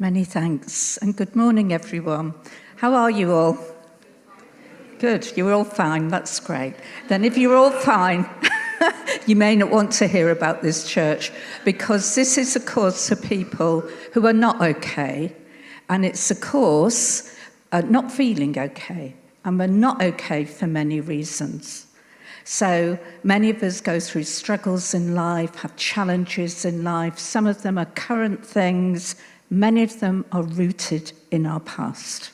Many thanks, and good morning, everyone. How are you all? Good, you're all fine, that's great. Then if you're all fine, you may not want to hear about this church, because this is a course for people who are not okay, and it's a course not feeling okay, and we're not okay for many reasons. So many of us go through struggles in life, have challenges in life. Some of them are current things, many of them are rooted in our past.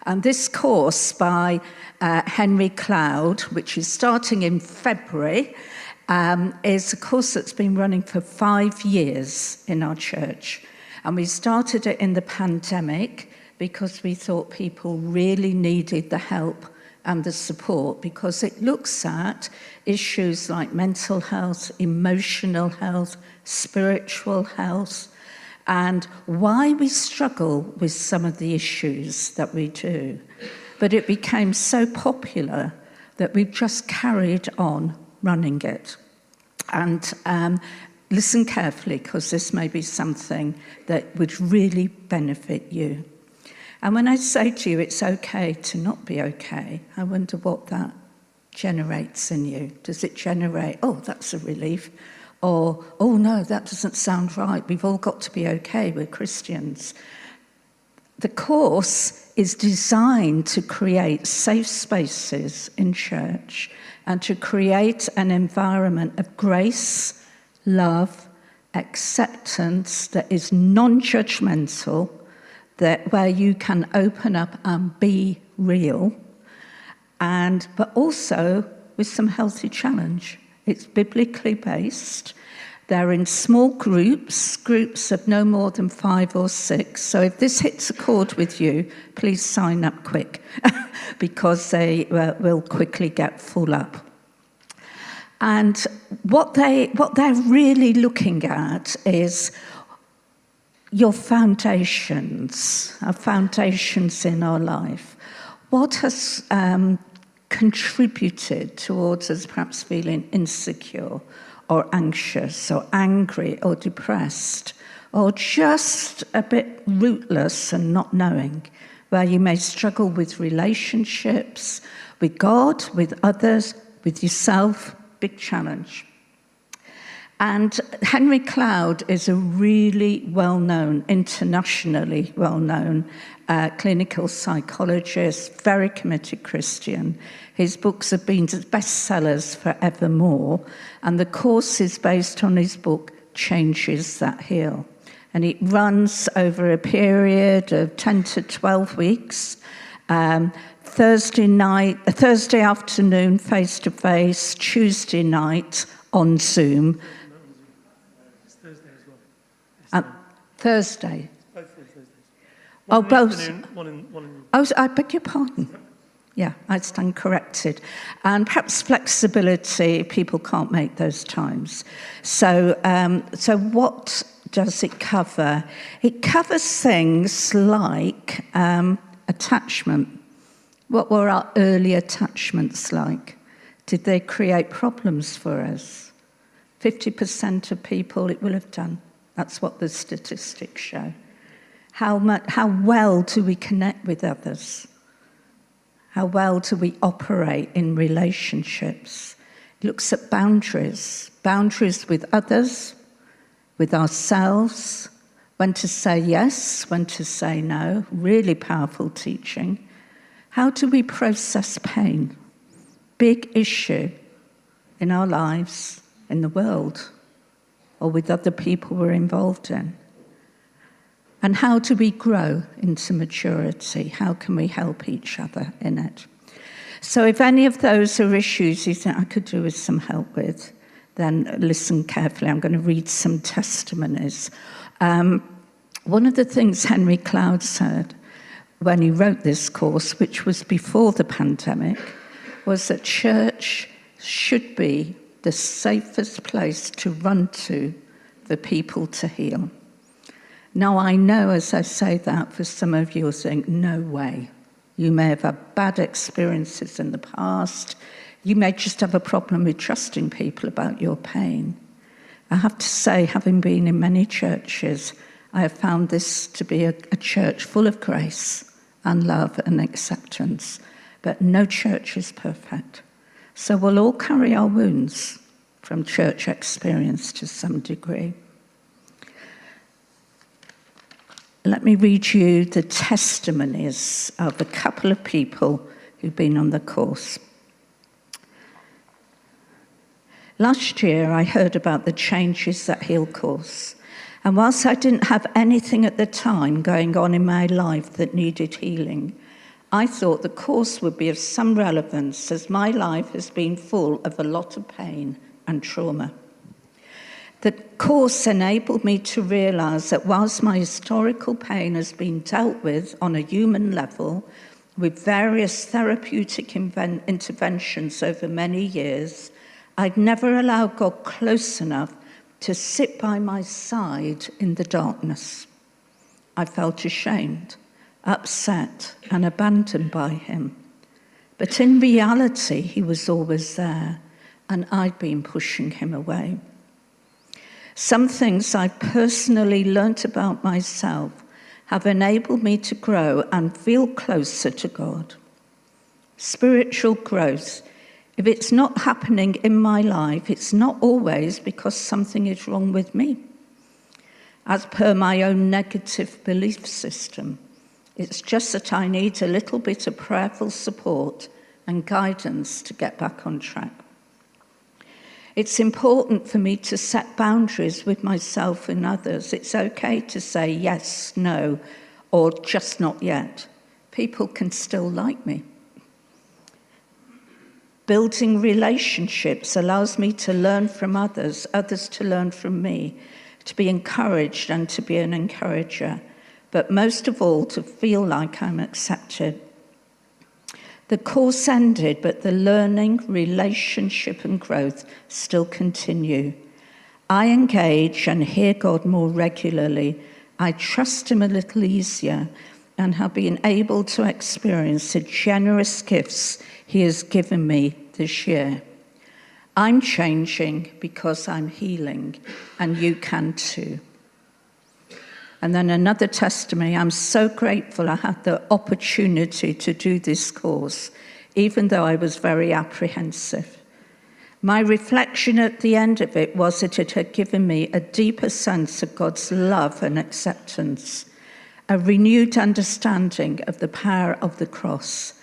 And this course by Henry Cloud, which is starting in February, is a course that's been running for 5 years in our church. And we started it in the pandemic because we thought people really needed the help and the support, because it looks at issues like mental health, emotional health, spiritual health, and why we struggle with some of the issues that we do. But it became so popular that we've just carried on running it. And listen carefully, because this may be something that would really benefit you. And when I say to you it's okay to not be okay, I wonder what that generates in you. Does it generate, oh, that's a relief? Or, oh no, that doesn't sound right. We've all got to be okay, we're Christians. The course is designed to create safe spaces in church and to create an environment of grace, love, acceptance that is non-judgmental, where you can open up and be real, but also with some healthy challenge. It's biblically based. They're in small groups of no more than 5 or 6. So if this hits a chord with you, please sign up quick, because they will quickly get full up. And what they're really looking at is your foundations, our foundations in our life. What has contributed towards us perhaps feeling insecure or anxious or angry or depressed, or just a bit rootless and not knowing, where you may struggle with relationships, with God, with others, with yourself, big challenge. And Henry Cloud is a really well-known, internationally well-known clinical psychologist, very committed Christian. His books have been bestsellers forevermore, and the course is based on his book, Changes That Heal. And it runs over a period of 10 to 12 weeks, Thursday afternoon face-to-face, Tuesday night on Zoom. Thursday. Both Thursdays. Both. I beg your pardon. Yeah, I stand corrected. And perhaps flexibility, people can't make those times. So what does it cover? It covers things like attachment. What were our early attachments like? Did they create problems for us? 50% of people it will have done. That's what the statistics show. How well do we connect with others? How well do we operate in relationships? It looks at boundaries with others, with ourselves, when to say yes, when to say no. Really powerful teaching. How do we process pain? Big issue in our lives, in the world, or with other people we're involved in. And how do we grow into maturity? How can we help each other in it? So if any of those are issues you think I could do with some help with, then listen carefully. I'm going to read some testimonies. One of the things Henry Cloud said when he wrote this course, which was before the pandemic, was that church should be the safest place to run to for people to heal. Now, I know as I say that, for some of you will think, no way. You may have had bad experiences in the past. You may just have a problem with trusting people about your pain. I have to say, having been in many churches, I have found this to be a church full of grace and love and acceptance, but no church is perfect. So we'll all carry our wounds from church experience to some degree. Let me read you the testimonies of a couple of people who've been on the course. Last year, I heard about the changes at Heal course, and whilst I didn't have anything at the time going on in my life that needed healing, I thought the course would be of some relevance as my life has been full of a lot of pain and trauma. The course enabled me to realise that whilst my historical pain has been dealt with on a human level with various therapeutic interventions over many years, I'd never allowed God close enough to sit by my side in the darkness. I felt ashamed, upset, and abandoned by him. But in reality, he was always there, and I'd been pushing him away. Some things I personally learnt about myself have enabled me to grow and feel closer to God. Spiritual growth, if it's not happening in my life, it's not always because something is wrong with me. As per my own negative belief system, it's just that I need a little bit of prayerful support and guidance to get back on track. It's important for me to set boundaries with myself and others. It's okay to say yes, no, or just not yet. People can still like me. Building relationships allows me to learn from others, others to learn from me, to be encouraged and to be an encourager, but most of all, to feel like I'm accepted. The course ended, but the learning, relationship and growth still continue. I engage and hear God more regularly. I trust him a little easier and have been able to experience the generous gifts he has given me this year. I'm changing because I'm healing, and you can too. And then another testimony, I'm so grateful I had the opportunity to do this course, even though I was very apprehensive. My reflection at the end of it was that it had given me a deeper sense of God's love and acceptance, a renewed understanding of the power of the cross,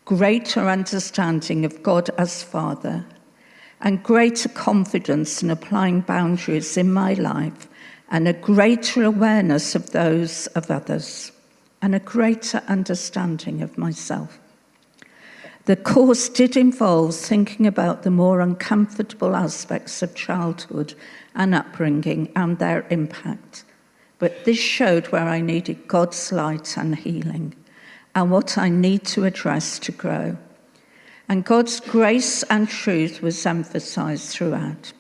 greater understanding of God as Father, and greater confidence in applying boundaries in my life, and a greater awareness of those of others, and a greater understanding of myself. The course did involve thinking about the more uncomfortable aspects of childhood and upbringing and their impact, but this showed where I needed God's light and healing, and what I need to address to grow. And God's grace and truth was emphasised throughout.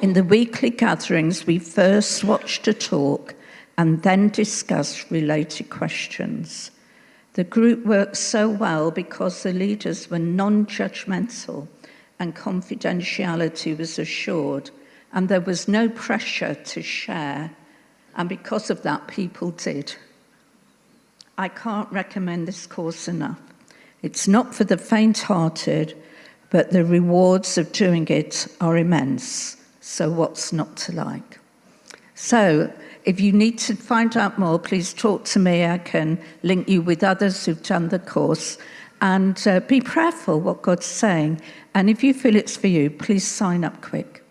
In the weekly gatherings, we first watched a talk and then discussed related questions. The group worked so well because the leaders were non-judgmental and confidentiality was assured, and there was no pressure to share, and because of that, people did. I can't recommend this course enough. It's not for the faint-hearted, but the rewards of doing it are immense. So what's not to like? So if you need to find out more, please talk to me. I can link you with others who've done the course. And be prayerful what God's saying. And if you feel it's for you, please sign up quick.